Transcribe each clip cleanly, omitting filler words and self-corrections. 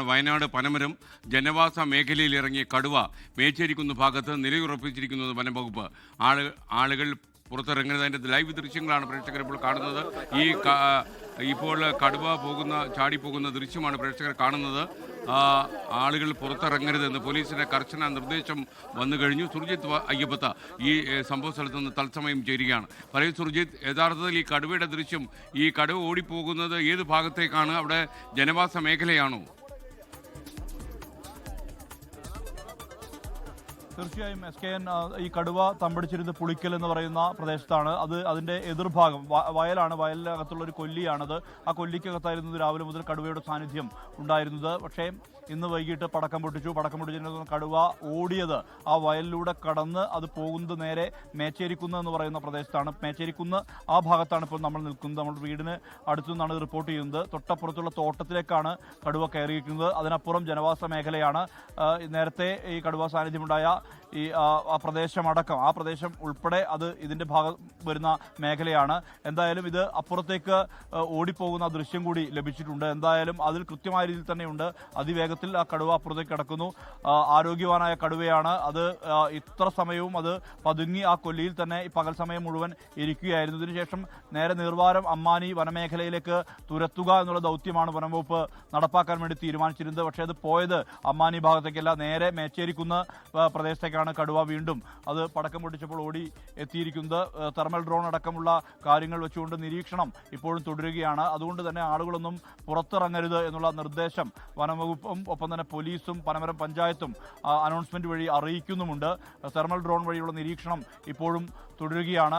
വയനാട് പനമരം ജനവാസ മേഖലയിൽ ഇറങ്ങിയ കടുവ മേച്ചേരിക്കുന്ന ഭാഗത്ത് നിലയുറപ്പിച്ചിരിക്കുന്നത് വനംവകുപ്പ്. ആളുകൾ പുറത്തിറങ്ങുന്നതിൻ്റെ ലൈവ് ദൃശ്യങ്ങളാണ് പ്രേക്ഷകർ ഇപ്പോൾ കാണുന്നത്. ഇപ്പോൾ കടുവ ചാടിപ്പോകുന്ന ദൃശ്യമാണ് പ്രേക്ഷകർ കാണുന്നത്. ആളുകൾ പുറത്തിറങ്ങരുതെന്ന് പോലീസിന്റെ കർശന നിർദ്ദേശം വന്നു കഴിഞ്ഞു. സുർജിത്ത് അയ്യപ്പത്ത ഈ സംഭവ സ്ഥലത്ത് നിന്ന് തത്സമയം ചേരുകയാണ്. പറയൂ സുർജിത്ത്, യഥാർത്ഥത്തിൽ ഈ കടുവയുടെ ദൃശ്യം, ഈ കടുവ ഓടിപ്പോകുന്നത് ഏത് ഭാഗത്തേക്കാണ്? അവിടെ ജനവാസ മേഖലയാണോ? തീർച്ചയായും SKN, ഈ കടുവ തമ്പടിച്ചിരുന്ന് പുളിക്കൽ എന്ന് പറയുന്ന പ്രദേശത്താണ്. അതിന്റെ എതിർഭാഗം വയലാണ്, വയലിനകത്തുള്ള ഒരു കൊല്ലിയാണത്. ആ കൊല്ലിക്കകത്തായിരുന്നു രാവിലെ മുതൽ കടുവയുടെ സാന്നിധ്യം ഉണ്ടായിരുന്നത്. പക്ഷേ ഇന്ന് വൈകിട്ട് പടക്കം പൊട്ടിച്ചിരുന്ന കടുവ ഓടിയത് ആ വയലിലൂടെ കടന്ന് അത് പോകുന്നത് നേരെ മേച്ചേരിക്കുന്ന് എന്ന് പറയുന്ന പ്രദേശത്താണ്. മേച്ചേരിക്കുന്ന് ആ ഭാഗത്താണ് ഇപ്പോൾ നമ്മൾ നിൽക്കുന്നത്. നമ്മുടെ വീടിന് അടുത്തു നിന്നാണ് റിപ്പോർട്ട് ചെയ്യുന്നത്. തൊട്ടപ്പുറത്തുള്ള തോട്ടത്തിലേക്കാണ് കടുവ കയറിയിരിക്കുന്നത്. അതിനപ്പുറം ജനവാസ മേഖലയാണ്. നേരത്തെ ഈ കടുവ സാന്നിധ്യമുണ്ടായ ആ പ്രദേശം ഉൾപ്പെടെ അത് ഇതിന്റെ ഭാഗം വരുന്ന മേഖലയാണ്. എന്തായാലും ഇത് അപ്പുറത്തേക്ക് ഓടിപ്പോകുന്ന ദൃശ്യം കൂടി ലഭിച്ചിട്ടുണ്ട്. എന്തായാലും അതിൽ കൃത്യമായ രീതിയിൽ തന്നെയുണ്ട്. അതിവേഗത്തിൽ ആ കടുവ അപ്പുറത്തേക്ക് കിടക്കുന്നു. ആരോഗ്യവാനായ കടുവയാണ്. അത് ഇത്ര സമയവും അത് പതുങ്ങി ആ കൊല്ലിയിൽ തന്നെ ഈ പകൽ സമയം മുഴുവൻ ഇരിക്കുകയായിരുന്നു. ഇതിനുശേഷം നേരെ നീർവാരം അമ്മാനി വനമേഖലയിലേക്ക് തുരത്തുക എന്നുള്ള ദൗത്യമാണ് വനംവകുപ്പ് നടപ്പാക്കാൻ വേണ്ടി തീരുമാനിച്ചിരുന്നത്. പക്ഷേ അത് പോയത് അമ്മാനി ഭാഗത്തേക്കല്ല, നേരെ മേച്ചേരിക്കുന്ന പ്രദേശത്തേക്കാണ്. കടുവ വീണ്ടും അത് പടക്കം പൊട്ടിച്ചപ്പോൾ ഓടി എത്തിയിരിക്കുന്നത്. തെർമൽ ഡ്രോൺ അടക്കമുള്ള കാര്യങ്ങൾ വെച്ചുകൊണ്ട് നിരീക്ഷണം ഇപ്പോഴും തുടരുകയാണ്. അതുകൊണ്ട് തന്നെ ആളുകളൊന്നും പുറത്തിറങ്ങരുത് എന്നുള്ള നിർദ്ദേശം വനംവകുപ്പും ഒപ്പം തന്നെ പോലീസും പനമരം പഞ്ചായത്തും അനൗൺസ്മെന്റ് വഴി അറിയിക്കുന്നുമുണ്ട്. തെർമൽ ഡ്രോൺ വഴിയുള്ള നിരീക്ഷണം ഇപ്പോഴും തുടരുകയാണ്.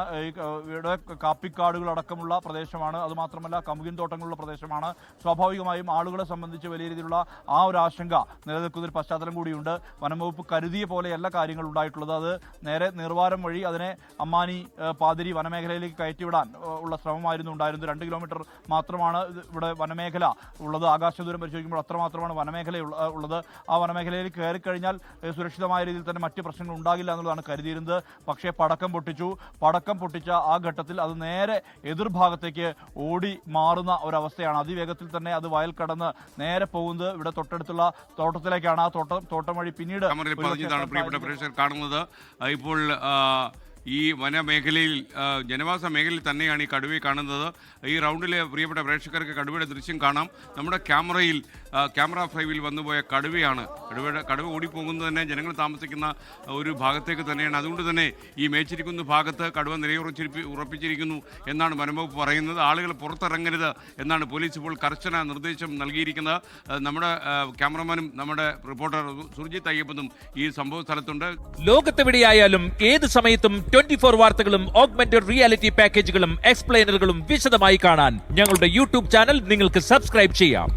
ഇവിടെ കാപ്പിക്കാടുകൾ അടക്കമുള്ള പ്രദേശമാണ്. അതുമാത്രമല്ല കമുകിൻ തോട്ടങ്ങളുള്ള പ്രദേശമാണ്. സ്വാഭാവികമായും ആളുകളെ സംബന്ധിച്ച് വലിയ രീതിയിലുള്ള ആ ഒരു ആശങ്ക നിലനിൽക്കുന്ന ഒരു പശ്ചാത്തലം കൂടിയുണ്ട്. വനംവകുപ്പ് കരുതിയ പോലെയല്ല കാര്യങ്ങൾ ഉണ്ടായിട്ടുള്ളത്. അത് നേരെ നിർവാരം വഴി അതിനെ അമ്മാനി പാതിരി വനമേഖലയിലേക്ക് കയറ്റിവിടാൻ ഉള്ള ശ്രമമായിരുന്നു ഉണ്ടായിരുന്നത്. 2 കിലോമീറ്റർ മാത്രമാണ് ഇവിടെ വനമേഖല ഉള്ളത്. ആകാശദൂരം പരിശോധിക്കുമ്പോൾ അത്രമാത്രമാണ് വനമേഖല ഉള്ളത്. ആ വനമേഖലയിൽ കയറിക്കഴിഞ്ഞാൽ സുരക്ഷിതമായ രീതിയിൽ തന്നെ മറ്റ് പ്രശ്നങ്ങൾ ഉണ്ടാകില്ല എന്നുള്ളതാണ് കരുതിയിരുന്നത്. പക്ഷേ പടക്കം പൊട്ടിച്ച ആ ഘട്ടത്തിൽ അത് നേരെ എതിർഭാഗത്തേക്ക് ഓടി മാറുന്ന ഒരവസ്ഥയാണ്. അതിവേഗത്തിൽ തന്നെ അത് വയൽ കടന്ന് നേരെ പോകുന്നത് ഇവിടെ തൊട്ടടുത്തുള്ള തോട്ടത്തിലേക്കാണ്. ആ തോട്ടം വഴി പിന്നീട് കാണുന്നത് ഇപ്പോൾ ഈ വനമേഖലയിൽ ജനവാസ മേഖലയിൽ തന്നെയാണ് ഈ കടുവയെ കാണുന്നത്. ഈ റൗണ്ടിലെ പ്രിയപ്പെട്ട പ്രേക്ഷകർക്ക് കടുവയുടെ ദൃശ്യം കാണാം. നമ്മുടെ ക്യാമറ ഫ്രൈവിൽ വന്നുപോയ കടുവയാണ്. കടുവ ഓടിപ്പോകുന്നത് തന്നെ ജനങ്ങൾ താമസിക്കുന്ന ഒരു ഭാഗത്തേക്ക് തന്നെയാണ്. അതുകൊണ്ട് തന്നെ ഈ മേച്ചിരിക്കുന്ന ഭാഗത്ത് കടുവ ഉറപ്പിച്ചിരിക്കുന്നു എന്നാണ് വനംവകുപ്പ് പറയുന്നത്. ആളുകൾ പുറത്തിറങ്ങരുത് എന്നാണ് പോലീസ് ഇപ്പോൾ കർശന നിർദ്ദേശം നൽകിയിരിക്കുന്നത്. നമ്മുടെ ക്യാമറമാനും നമ്മുടെ റിപ്പോർട്ടർ സുർജിത്ത് അയ്യപ്പനും ഈ സംഭവ സ്ഥലത്തുണ്ട്. ലോകത്തെവിടെയായാലും ഏത് സമയത്തും 24 വാർത്തകളും ഓഗ്മെന്റഡ് റിയാലിറ്റി പാക്കേജുകളും എക്സ്പ്ലെയിനറുകളും വിശദമായി കാണാൻ ഞങ്ങളുടെ യൂട്യൂബ് ചാനൽ നിങ്ങൾക്ക് സബ്സ്ക്രൈബ് ചെയ്യാം.